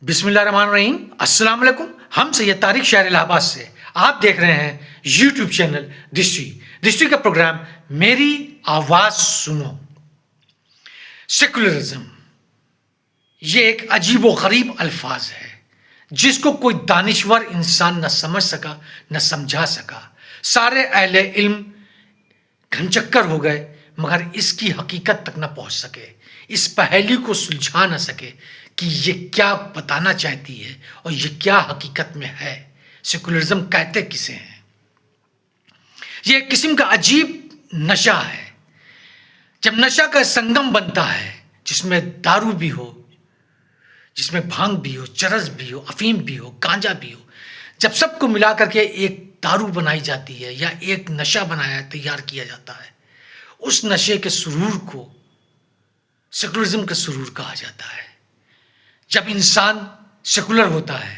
बिस्मिल्लाहिर्रहमानिर्रहीम। अस्सलाम वालेकुम। हम सैयद तारिक शहर इलाहाबाद से आप देख रहे हैं यूट्यूब चैनल दृष्टि का प्रोग्राम मेरी आवाज़ सुनो। सेकुलरिज्म ये एक अजीब व गरीब अल्फाज है जिसको कोई दानिश्वर इंसान न समझ सका न समझा सका। सारे अहले इल्म घनचक्कर हो गए मगर इसकी हकीकत तक न पहुंच सके, इस पहेली को सुलझा न सके कि ये क्या बताना चाहती है और ये क्या हकीकत में है। सेकुलरिज्म कहते किसे हैं? ये एक किस्म का अजीब नशा है। जब नशा का संगम बनता है जिसमें दारू भी हो, जिसमें भांग भी हो, चरस भी हो, अफीम भी हो, गांजा भी हो, जब सबको मिला करके एक दारू बनाई जाती है या एक नशा बनाया तैयार किया जाता है, उस नशे के सुरूर को सेकुलरिज्म का सुरूर कहा जाता है। जब इंसान सेकुलर होता है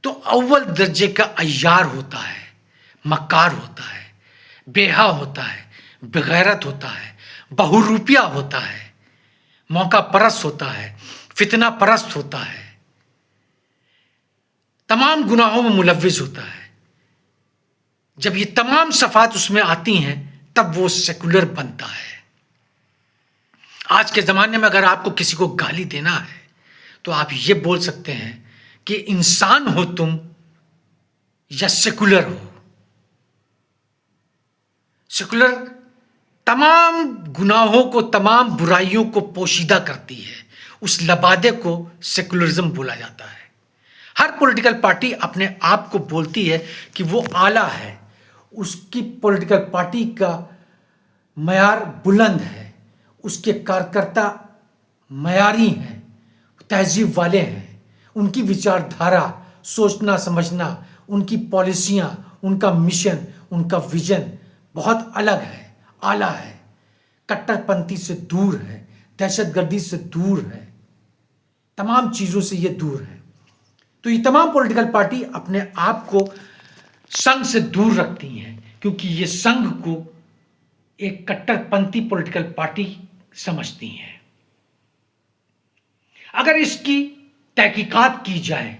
तो अव्वल दर्जे का अय्यार होता है, मक्कार होता है, बेहा होता है, बेगैरत होता है, बहुरूपिया होता है, मौका परस्त होता है, फितना परस्त होता है, तमाम गुनाहों में मुलव्विस होता है। जब ये तमाम सफात उसमें आती हैं तब वो सेकुलर बनता है। आज के ज़माने में अगर आपको किसी को गाली देना है तो आप ये बोल सकते हैं कि इंसान हो तुम या सेकुलर हो। सेकुलर तमाम गुनाहों को, तमाम बुराइयों को पोशीदा करती है। उस लबादे को सेकुलरिज्म बोला जाता है। हर पॉलिटिकल पार्टी अपने आप को बोलती है कि वो आला है, उसकी पॉलिटिकल पार्टी का मयार बुलंद है, उसके कार्यकर्ता मयारी हैं, तहजीब वाले हैं, उनकी विचारधारा, सोचना समझना, उनकी पॉलिसियाँ, उनका मिशन, उनका विजन बहुत अलग है, आला है, कट्टरपंथी से दूर है, दहशतगर्दी से दूर है, तमाम चीज़ों से ये दूर है। तो ये तमाम पॉलिटिकल पार्टी अपने आप को संघ से दूर रखती हैं क्योंकि ये संघ को एक कट्टरपंथी पॉलिटिकल पार्टी समझती हैं। अगर इसकी तहकीकात की जाए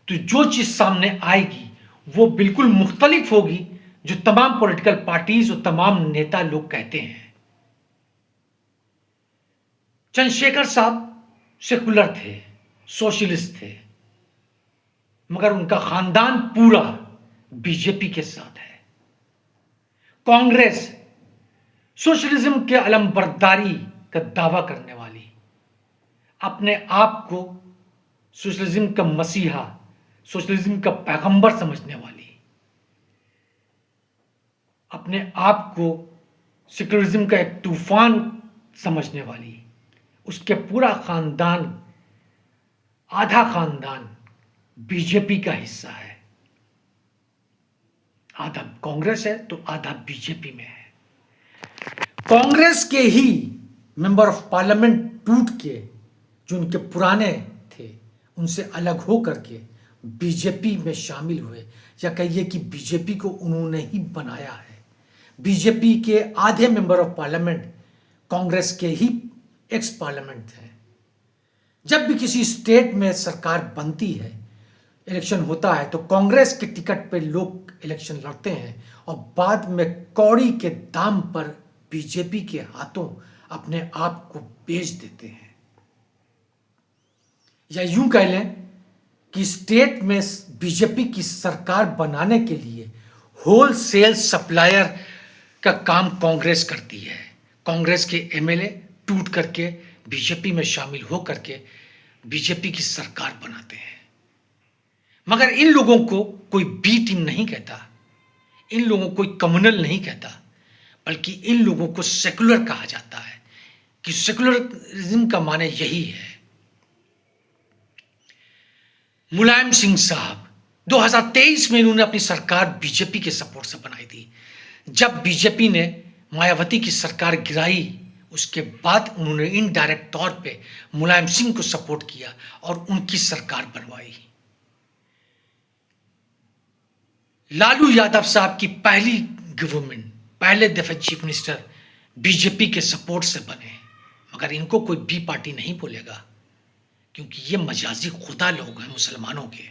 तो जो चीज़ सामने आएगी वो बिल्कुल मुख्तलिफ होगी जो तमाम पॉलिटिकल पार्टीज और तमाम नेता लोग कहते हैं। चंद्रशेखर साहब सेकुलर थे, सोशलिस्ट थे, मगर उनका खानदान पूरा बीजेपी के साथ है। कांग्रेस सोशलिज्म के अलमबरदारी का दावा करने वाली, अपने आप को सोशलिज्म का मसीहा, सोशलिज्म का पैगंबर समझने वाली, अपने आप को सेकुलरिज्म का एक तूफान समझने वाली, उसके पूरा खानदान, आधा खानदान बीजेपी का हिस्सा है। आधा कांग्रेस है तो आधा बीजेपी में है। कांग्रेस के ही मेंबर ऑफ पार्लियामेंट टूट के जो उनके पुराने थे उनसे अलग हो करके बीजेपी में शामिल हुए, या कहिए कि बीजेपी को उन्होंने ही बनाया है। बीजेपी के आधे मेंबर ऑफ पार्लियामेंट कांग्रेस के ही एक्स पार्लियामेंट थे। जब भी किसी स्टेट में सरकार बनती है, इलेक्शन होता है, तो कांग्रेस के टिकट पे लोग इलेक्शन लड़ते हैं और बाद में कौड़ी के दाम पर बीजेपी के हाथों अपने आप को बेच देते हैं। या यूं कह लें कि स्टेट में बीजेपी की सरकार बनाने के लिए होलसेल सप्लायर का काम कांग्रेस करती है। कांग्रेस के एमएलए टूट करके बीजेपी में शामिल हो करके बीजेपी की सरकार बनाते हैं। मगर इन लोगों को कोई बी टीम नहीं कहता, इन लोगों को कोई कम्युनल नहीं कहता, बल्कि इन लोगों को सेकुलर कहा जाता है कि सेकुलरिज्म का माने यही है। मुलायम सिंह साहब 2023 में इन्होंने अपनी सरकार बीजेपी के सपोर्ट से बनाई थी। जब बीजेपी ने मायावती की सरकार गिराई उसके बाद उन्होंने इनडायरेक्ट तौर पे मुलायम सिंह को सपोर्ट किया और उनकी सरकार बनवाई। लालू यादव साहब की पहली गवर्नमेंट, पहले दफे चीफ मिनिस्टर बीजेपी के सपोर्ट से बने, मगर इनको कोई बी पार्टी नहीं बोलेगा क्योंकि ये मजाजी खुदा लोग हैं मुसलमानों के।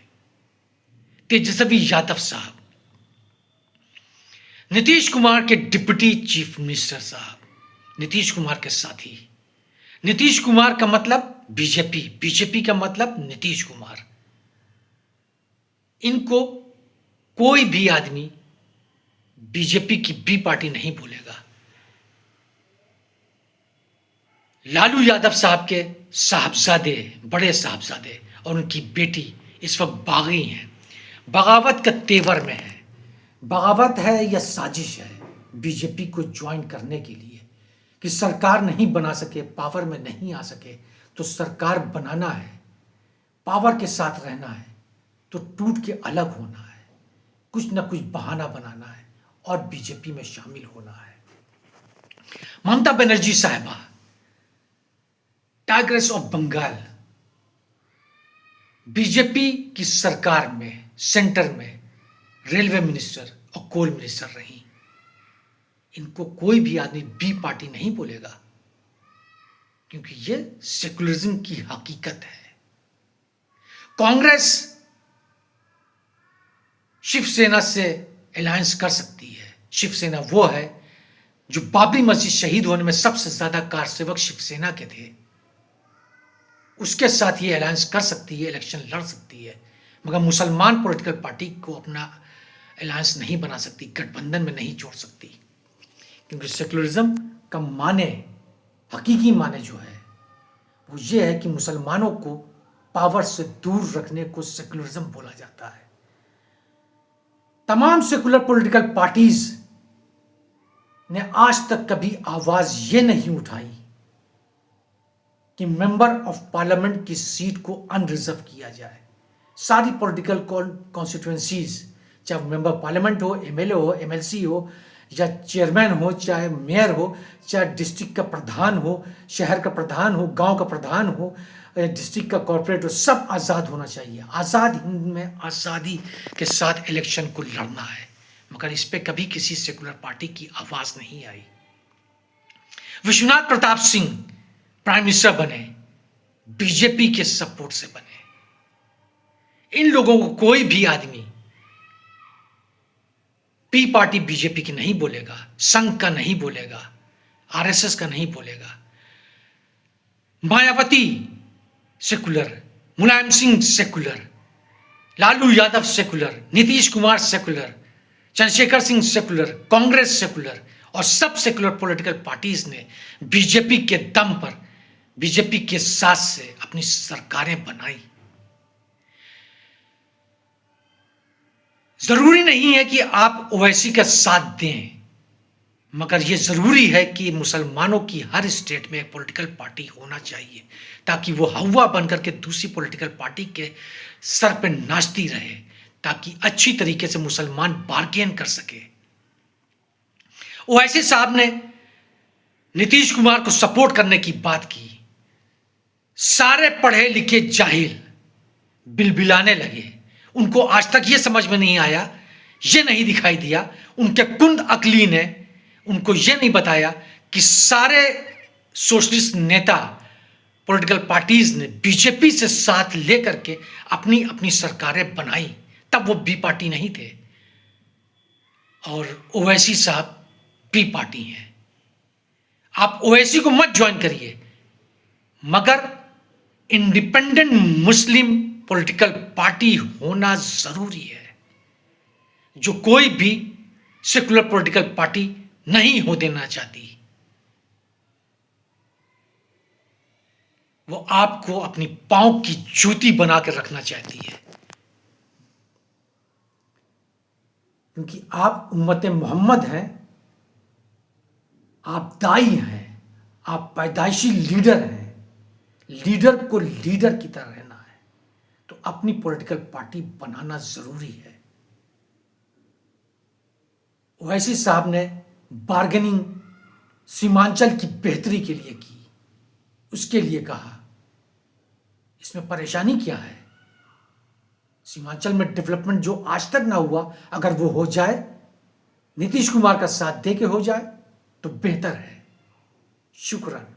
तेजस्वी यादव साहब, नीतीश कुमार के डिप्टी चीफ मिनिस्टर साहब, नीतीश कुमार के साथी, नीतीश कुमार का मतलब बीजेपी, बीजेपी का मतलब नीतीश कुमार। इनको कोई भी आदमी बीजेपी की बी पार्टी नहीं बोलेगा। लालू यादव साहब के साहबजादे, बड़े साहबजादे और उनकी बेटी इस वक्त बागी हैं, बगावत के तेवर में है। बगावत है या साजिश है बीजेपी को ज्वाइन करने के लिए कि सरकार नहीं बना सके, पावर में नहीं आ सके तो सरकार बनाना है, पावर के साथ रहना है तो टूट के अलग होना है, कुछ ना कुछ बहाना बनाना है और बीजेपी में शामिल होना है। ममता बनर्जी साहिबा, टाइग्रेस ऑफ बंगाल, बीजेपी की सरकार में सेंटर में रेलवे मिनिस्टर और कोल मिनिस्टर रही। इनको कोई भी आदमी बी पार्टी नहीं बोलेगा क्योंकि ये सेकुलरिज्म की हकीकत है। कांग्रेस शिवसेना से अलायंस कर सकती है। शिवसेना वो है जो बाबरी मस्जिद शहीद होने में सबसे ज्यादा कारसेवक शिवसेना के थे, उसके साथ ये अलायंस कर सकती है, इलेक्शन लड़ सकती है, मगर मुसलमान पॉलिटिकल पार्टी को अपना अलायंस नहीं बना सकती, गठबंधन में नहीं जोड़ सकती, क्योंकि सेकुलरिज्म का माने, हकीकी माने जो है वो ये है कि मुसलमानों को पावर से दूर रखने को सेकुलरिज्म बोला जाता है। तमाम सेकुलर पॉलिटिकल पार्टीज ने आज तक कभी आवाज ये नहीं उठाई कि मेंबर ऑफ पार्लियामेंट की सीट को अनरिजर्व किया जाए। सारी पॉलिटिकल कॉन्स्टिट्यूएंसीज, चाहे मेंबर पार्लियामेंट हो, एमएलए हो, एमएलसी हो, या चेयरमैन हो, चाहे मेयर हो, चाहे डिस्ट्रिक्ट का प्रधान हो, शहर का प्रधान हो, गांव का प्रधान हो, डिस्ट्रिक्ट का कॉर्पोरेट हो, सब आज़ाद होना चाहिए। आज़ाद हिंद में आज़ादी के साथ इलेक्शन को लड़ना है, मगर इस पे कभी किसी सेकुलर पार्टी की आवाज़ नहीं आई। विश्वनाथ प्रताप सिंह प्राइम मिनिस्टर बने, बीजेपी के सपोर्ट से बने। इन लोगों को कोई भी आदमी पी पार्टी बीजेपी की नहीं बोलेगा, संघ का नहीं बोलेगा, आरएसएस का नहीं बोलेगा। Mayawati secular, Mulayam Singh secular, Lalu Yadav secular, Nitish Kumar secular, Chandrashekhar Singh secular, Congress secular और सब सेकुलर पॉलिटिकल पार्टीज ने बीजेपी के दम पर, बीजेपी के साथ से अपनी सरकारें बनाई। जरूरी नहीं है कि आप ओवैसी का साथ दें, मगर यह जरूरी है कि मुसलमानों की हर स्टेट में एक पॉलिटिकल पार्टी होना चाहिए ताकि वो हवा बनकर के दूसरी पॉलिटिकल पार्टी के सर पे नाचती रहे, ताकि अच्छी तरीके से मुसलमान बार्गेन कर सके। ओवैसी साहब ने नीतीश कुमार को सपोर्ट करने की बात की। सारे पढ़े लिखे जाहिल बिलबिलाने लगे। उनको आज तक ये समझ में नहीं आया, ये नहीं दिखाई दिया, उनके कुंद अकली ने उनको ये नहीं बताया कि सारे सोशलिस्ट नेता, पॉलिटिकल पार्टीज ने बीजेपी से साथ लेकर के अपनी अपनी सरकारें बनाई, तब वो बी पार्टी नहीं थे। और ओवैसी साहब बी पार्टी हैं। आप ओवैसी को मत ज्वाइन करिए, मगर इंडिपेंडेंट मुस्लिम पॉलिटिकल पार्टी होना जरूरी है, जो कोई भी सेकुलर पॉलिटिकल पार्टी नहीं हो देना चाहती। वो आपको अपनी पांव की जूती बना कर रखना चाहती है, क्योंकि आप उम्मत मोहम्मद हैं, आप दाई हैं, आप पैदाइशी लीडर हैं। लीडर को लीडर की तरह रहना है तो अपनी पॉलिटिकल पार्टी बनाना जरूरी है। ओवैसी साहब ने बार्गेनिंग सीमांचल की बेहतरी के लिए की, उसके लिए कहा। इसमें परेशानी क्या है? सीमांचल में डेवलपमेंट जो आज तक ना हुआ, अगर वो हो जाए, नीतीश कुमार का साथ दे के हो जाए तो बेहतर है। शुक्रान।